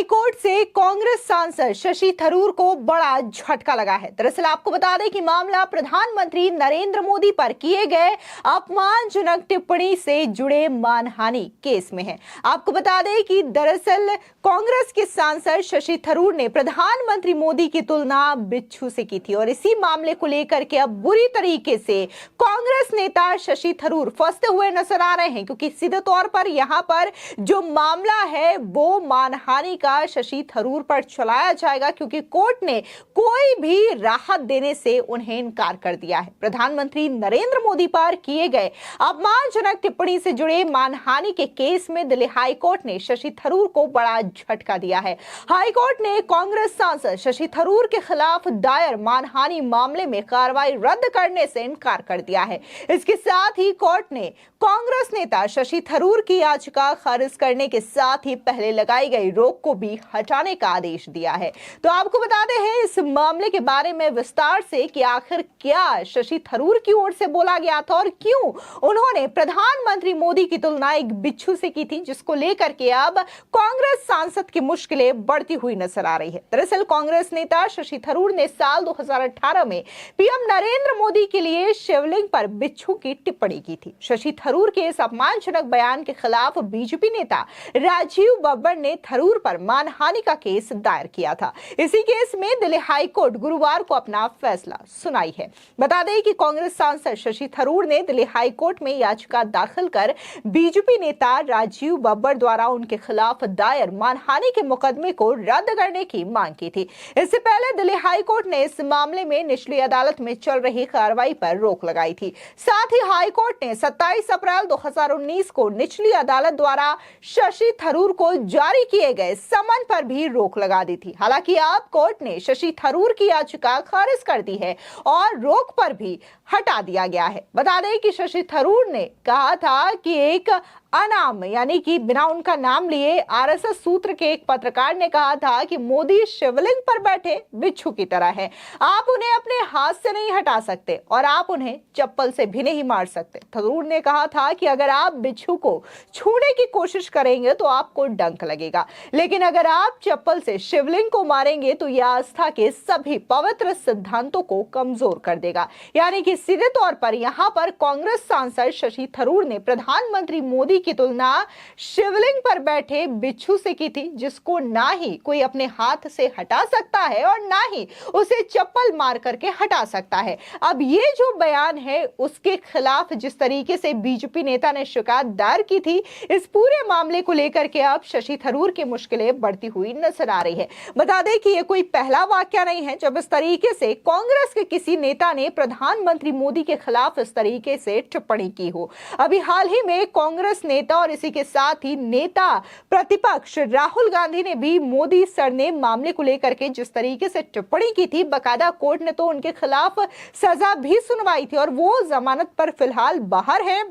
High court से कांग्रेस सांसद शशि थरूर को बड़ा झटका लगा है। दरअसल आपको बता दें कि मामला प्रधानमंत्री नरेंद्र मोदी पर किए गए अपमानजनक टिप्पणी से जुड़े मानहानि केस में है। आपको बता दें कि दरअसल कांग्रेस के सांसद शशि थरूर ने प्रधानमंत्री मोदी की तुलना बिच्छू से की थी और इसी मामले को लेकर के अब बुरी तरीके से कांग्रेस नेता शशि थरूर फंसते हुए नजर आ रहे हैं, क्योंकि सीधे तौर पर यहां पर जो मामला है वो मानहानि का शशि थरूर पर चलाया जाएगा, क्योंकि कोर्ट ने कोई भी राहत देने से उन्हें इनकार कर दिया है। प्रधानमंत्री नरेंद्र मोदी पर किए गए अपमानजनक टिप्पणी से जुड़े मानहानि के केस में दिल्ली हाई कोर्ट ने शशि थरूर को बड़ा झटका दिया है। हाई कोर्ट ने कांग्रेस सांसद शशि थरूर के खिलाफ दायर मानहानि मामले में कार्रवाई रद्द करने से इनकार कर दिया है। इसके साथ ही कोर्ट ने कांग्रेस नेता शशि थरूर की याचिका खारिज करने के साथ ही पहले लगाई गई रोक को भी हटाने का आदेश दिया है। तो आपको बताते हैं इस मामले के बारे में विस्तार से कि आखिर क्या शशि थरूर की ओर से बोला गया था और क्यों उन्होंने प्रधानमंत्री मोदी की तुलना एक बिच्छू से की थी, जिसको लेकर के अब कांग्रेस सांसद की मुश्किलें बढ़ती हुई नजर आ रही है। दरअसल कांग्रेस नेता शशि थरूर ने साल 2018 में पीएम नरेंद्र मोदी के लिए शिवलिंग पर बिच्छू की टिप्पणी की थी। शशि थरूर के इस अपमानजनक बयान के खिलाफ बीजेपी नेता राजीव बब्बर ने थरूर पर मानहानि का केस दायर किया था। इसी केस में दिल्ली हाई कोर्ट गुरुवार को अपना फैसला सुनाई है। बता दें कि कांग्रेस सांसद शशि थरूर ने दिल्ली हाई कोर्ट में याचिका दाखिल कर बीजेपी नेता राजीव बब्बर द्वारा उनके खिलाफ दायर मानहानि के मुकदमे को रद्द करने की मांग की थी। इससे पहले दिल्ली हाई कोर्ट ने इस मामले में निचली अदालत में चल रही कार्रवाई पर रोक लगाई थी। साथ ही हाई कोर्ट ने 27 अप्रैल 2019 को निचली अदालत द्वारा शशि थरूर को जारी किए गए समन पर भी रोक लगा दी थी। हालांकि अब कोर्ट ने शशि थरूर की याचिका खारिज कर दी है और रोक पर भी हटा दिया गया है। बता दें कि शशि थरूर ने कहा था कि एक अनाम यानी कि बिना उनका नाम लिए आरएसएस सूत्र के एक पत्रकार ने कहा था कि मोदी शिवलिंग पर बैठे बिच्छू की तरह है। आप उन्हें अपने हाथ से नहीं हटा सकते और आप उन्हें चप्पल से भी नहीं मार सकते। थरूर ने कहा था कि अगर आप बिच्छू को छूने की कोशिश करेंगे तो आपको डंक लगेगा, लेकिन अगर आप चप्पल से शिवलिंग को मारेंगे तो यह आस्था के सभी पवित्र सिद्धांतों को कमजोर कर देगा। यानी कि सीधे तौर पर यहां पर कांग्रेस सांसद शशि थरूर ने प्रधानमंत्री मोदी की तुलना शिवलिंग पर बैठे बिच्छू से की थी, जिसको ना ही कोई अपने हाथ से हटा सकता है और ना ही उसे चप्पल मार करके हटा सकता है। अब ये जो बयान है उसके खिलाफ जिस तरीके से बीजेपी नेता ने शिकायत दायर की थी, इस पूरे मामले को लेकर के अब शशि थरूर की मुश्किलें बढ़ती हुई नजर आ रही है। बता दें कि यह कोई पहला वाकया नहीं है जब इस तरीके से कांग्रेस के किसी नेता ने प्रधानमंत्री मोदी के खिलाफ इस तरीके से टिप्पणी की हो। अभी हाल ही में कांग्रेस नेता और इसी के साथ ही नेता प्रतिपक्ष राहुल गांधी ने भी मोदी सर ने मामले को लेकर के जिस तरीके से टिप्पणी की थी, बकायदा कोर्ट ने तो उनके खिलाफ सजा भी सुनवाई थी और वो जमानत पर फिलहाल बाहर है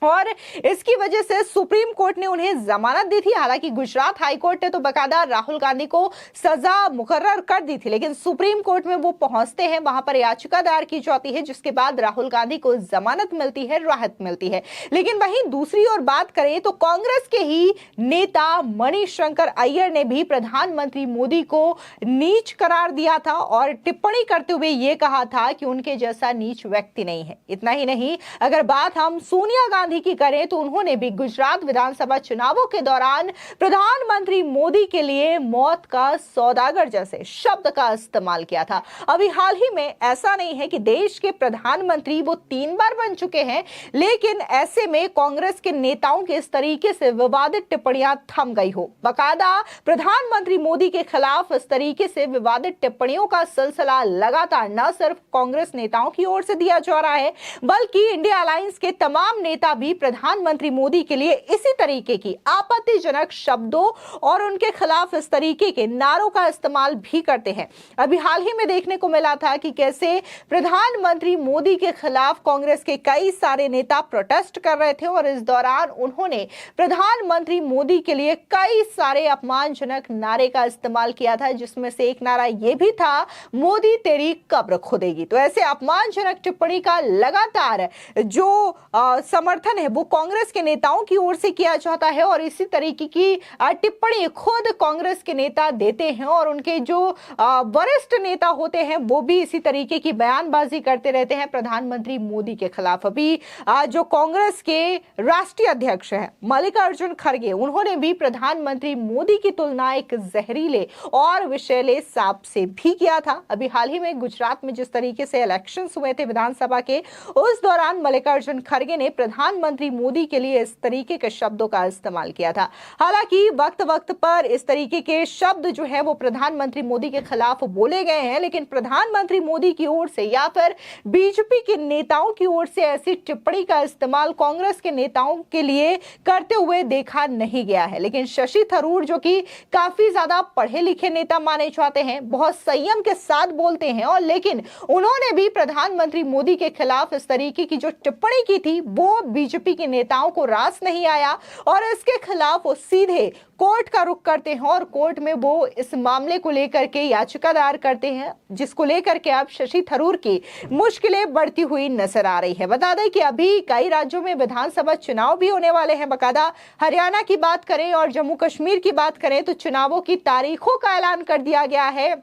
और इसकी वजह से सुप्रीम कोर्ट ने उन्हें जमानत दी थी। हालांकि गुजरात हाई कोर्ट ने तो बकायदा राहुल गांधी को सजा मुकर्रर कर दी थी, लेकिन सुप्रीम कोर्ट में वो पहुंचते हैं, वहां पर याचिका दायर की जाती है, जिसके बाद राहुल गांधी को जमानत मिलती है, राहत मिलती है। लेकिन वहीं दूसरी ओर बात करें तो कांग्रेस के ही नेता मणिशंकर अय्यर ने भी प्रधानमंत्री मोदी को नीच करार दिया था और टिप्पणी करते हुए ये कहा था कि उनके जैसा नीच व्यक्ति नहीं है। इतना ही नहीं, अगर बात हम सोनिया गांधी की करें तो उन्होंने भी गुजरात विधानसभा चुनावों के दौरान प्रधानमंत्री मोदी के लिए मौत का सौदागर जैसे शब्द का इस्तेमाल किया था। अभी हाल ही में ऐसा नहीं है कि देश के प्रधानमंत्री वो 3 बार बन चुके हैं, लेकिन ऐसे में कांग्रेस के नेताओं के इस तरीके से विवादित टिप्पणियां थम गई हो। बाकायदा प्रधानमंत्री मोदी के खिलाफ इस तरीके से विवादित टिप्पणियों का सिलसिला लगातार न सिर्फ कांग्रेस नेताओं की ओर से दिया जा रहा है, बल्कि इंडिया अलायंस के तमाम नेता भी प्रधानमंत्री मोदी के लिए इसी तरीके की आपत्तिजनक शब्दों और उनके खिलाफ इस तरीके के नारों का इस्तेमाल भी करते हैं। अभी हाल ही में देखने को मिला था कि कैसे प्रधानमंत्री मोदी के खिलाफ कांग्रेस के कई सारे नेता प्रोटेस्ट कर रहे थे और इस दौरान उन्होंने प्रधानमंत्री मोदी के लिए कई सारे अपमानजनक नारे का इस्तेमाल किया था, जिसमें से एक नारा यह भी था, मोदी तेरी कब्र खोदेगी। तो ऐसे अपमानजनक टिप्पणी का लगातार जो समर्थन समर्थन है वो कांग्रेस के नेताओं की ओर से किया जाता है और इसी तरीके की टिप्पणी खुद कांग्रेस के नेता देते हैं और उनके जो वरिष्ठ नेता होते हैं वो भी इसी तरीके की बयानबाजी करते रहते हैं प्रधानमंत्री मोदी के खिलाफ। अभी जो कांग्रेस के राष्ट्रीय अध्यक्ष हैं मल्लिकार्जुन खड़गे, उन्होंने भी प्रधानमंत्री मोदी की तुलना एक जहरीले और विषैले सांप से भी किया था। अभी हाल ही में गुजरात में जिस तरीके से इलेक्शंस हुए थे विधानसभा के, उस दौरान मल्लिकार्जुन खड़गे ने प्रधानमंत्री मोदी के लिए इस तरीके के शब्दों का इस्तेमाल किया था। हालांकि वक्त वक्त पर इस तरीके के शब्द जो है वो प्रधानमंत्री मोदी के खिलाफ बोले गए हैं, लेकिन प्रधानमंत्री मोदी की ओर से या फिर बीजेपी के नेताओं की ओर से ऐसी टिप्पणी का इस्तेमाल कांग्रेस के नेताओं के लिए करते हुए देखा नहीं गया है। लेकिन शशि थरूर जो कि काफी ज्यादा पढ़े लिखे नेता माने जाते हैं, बहुत संयम के साथ बोलते हैं, और लेकिन उन्होंने भी प्रधानमंत्री मोदी के खिलाफ इस तरीके की जो टिप्पणी की थी वो बीजेपी के नेताओं को रास नहीं आया और इसके खिलाफ वो सीधे कोर्ट का रुख करते हैं और कोर्ट में वो इस मामले को लेकर के याचिका दायर करते हैं, जिसको लेकर के अब शशि थरूर की मुश्किलें बढ़ती हुई नजर आ रही है। बता दें कि अभी कई राज्यों में विधानसभा चुनाव भी होने वाले हैं। बकायदा हरियाणा की बात करें और जम्मू कश्मीर की बात करें तो चुनावों की तारीखों का ऐलान कर दिया गया है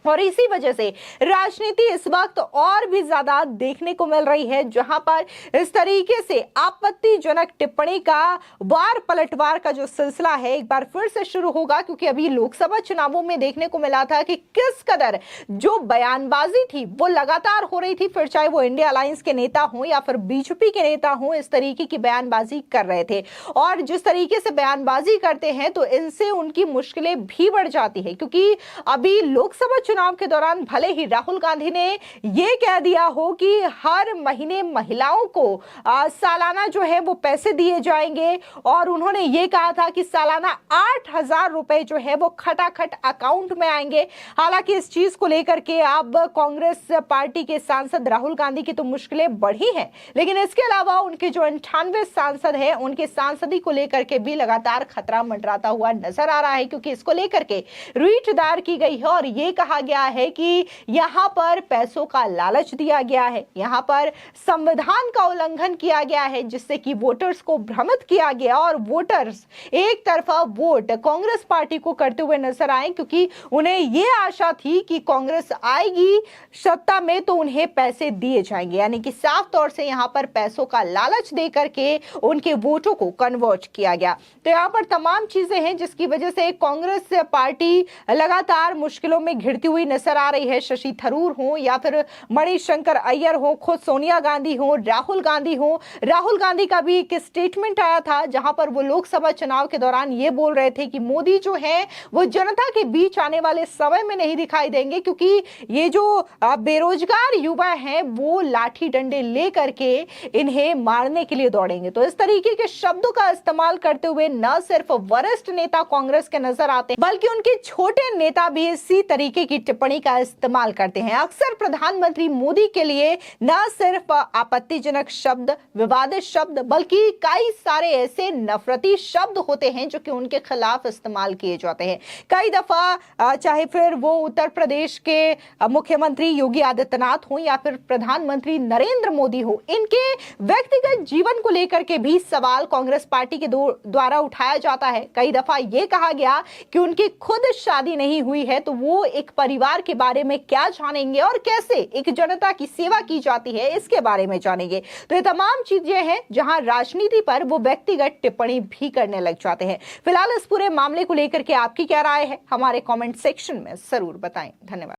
और इसी वजह से राजनीति इस वक्त और भी ज्यादा देखने को मिल रही है, जहां पर इस तरीके से आपत्तिजनक टिप्पणी का वार पलटवार का जो सिलसिला है एक बार फिर से शुरू होगा, क्योंकि अभी लोकसभा चुनावों में देखने को मिला था कि किस कदर जो बयानबाजी थी वो लगातार हो रही थी, फिर चाहे वो इंडिया अलायंस के नेता हों या फिर बीजेपी के नेता हों, इस तरीके की बयानबाजी कर रहे थे। और जिस तरीके से बयानबाजी करते हैं तो इनसे उनकी मुश्किलें भी बढ़ जाती है, क्योंकि अभी लोकसभा चुनाव के दौरान भले ही राहुल गांधी ने यह कह दिया हो कि हर महीने महिलाओं को सालाना जो है वो पैसे दिए जाएंगे और उन्होंने ये कहा था कि सालाना 8,000 रुपए जो है वो खटाखट अकाउंट में आएंगे। हालांकि इस चीज को लेकर के अब कांग्रेस पार्टी के सांसद राहुल गांधी की तो मुश्किलें बढ़ी हैं, लेकिन इसके अलावा उनके जो 98 सांसद हैं उनके सांसदी को लेकर के भी लगातार खतरा मंडराता हुआ नजर आ रहा है, क्योंकि इसको लेकर के रीट दायर की गई है और ये कहा गया है कि यहां पर पैसों का लालच दिया गया है, यहां पर संविधान का उल्लंघन किया गया है, जिससे कि वोटर्स को भ्रमित किया गया और वोटर्स एक तरफा वोट कांग्रेस पार्टी को करते हुए नजर आए, क्योंकि उन्हें यह आशा थी कि कांग्रेस आएगी सत्ता में तो उन्हें पैसे दिए जाएंगे, यानी कि साफ तौर से यहां पर पैसों का लालच दे करके उनके वोटों को कन्वर्ट किया गया। तो यहां पर तमाम चीजें हैं जिसकी वजह से कांग्रेस पार्टी लगातार मुश्किलों में घिरती हुई नजर आ रही है। शशि थरूर हो या फिर मणिशंकर अय्यर हो, खुद सोनिया गांधी हो, राहुल गांधी हो, राहुल गांधी का भी एक स्टेटमेंट आया था जहां पर वो लोकसभा चुनाव के दौरान ये बोल रहे थे कि मोदी जो है वो जनता के बीच आने वाले समय में नहीं दिखाई देंगे, क्योंकि ये जो बेरोजगार युवा हैं वो लाठी डंडे लेकर के इन्हें मारने के लिए दौड़ेंगे। तो इस तरीके के शब्दों का इस्तेमाल करते हुए न सिर्फ वरिष्ठ नेता कांग्रेस के नजर आते हैं बल्कि उनके छोटे नेता भी इसी तरीके की टिप्पणी का इस्तेमाल करते हैं। अक्सर प्रधानमंत्री मोदी के लिए न सिर्फ आपत्तिजनक शब्द, विवादित शब्द, बल्कि कई सारे ऐसे नफरती शब्द होते हैं जो कि उनके खिलाफ इस्तेमाल किए जाते हैं। कई दफा चाहे फिर वो उत्तर प्रदेश के मुख्यमंत्री योगी आदित्यनाथ हो या फिर प्रधानमंत्री नरेंद्र मोदी हो, इनके व्यक्तिगत जीवन को लेकर के भी सवाल कांग्रेस पार्टी के द्वारा उठाया जाता है। कई दफा यह कहा गया कि उनकी खुद शादी नहीं हुई है तो वो एक परिवार के बारे में क्या जानेंगे और कैसे एक जनता की सेवा की जाती है इसके बारे में जानेंगे। तो ये तमाम चीजें हैं जहां राजनीति पर वो व्यक्तिगत टिप्पणी भी करने लग जाते हैं। फिलहाल इस पूरे मामले को लेकर के आपकी क्या राय है, हमारे कमेंट सेक्शन में जरूर बताएं। धन्यवाद।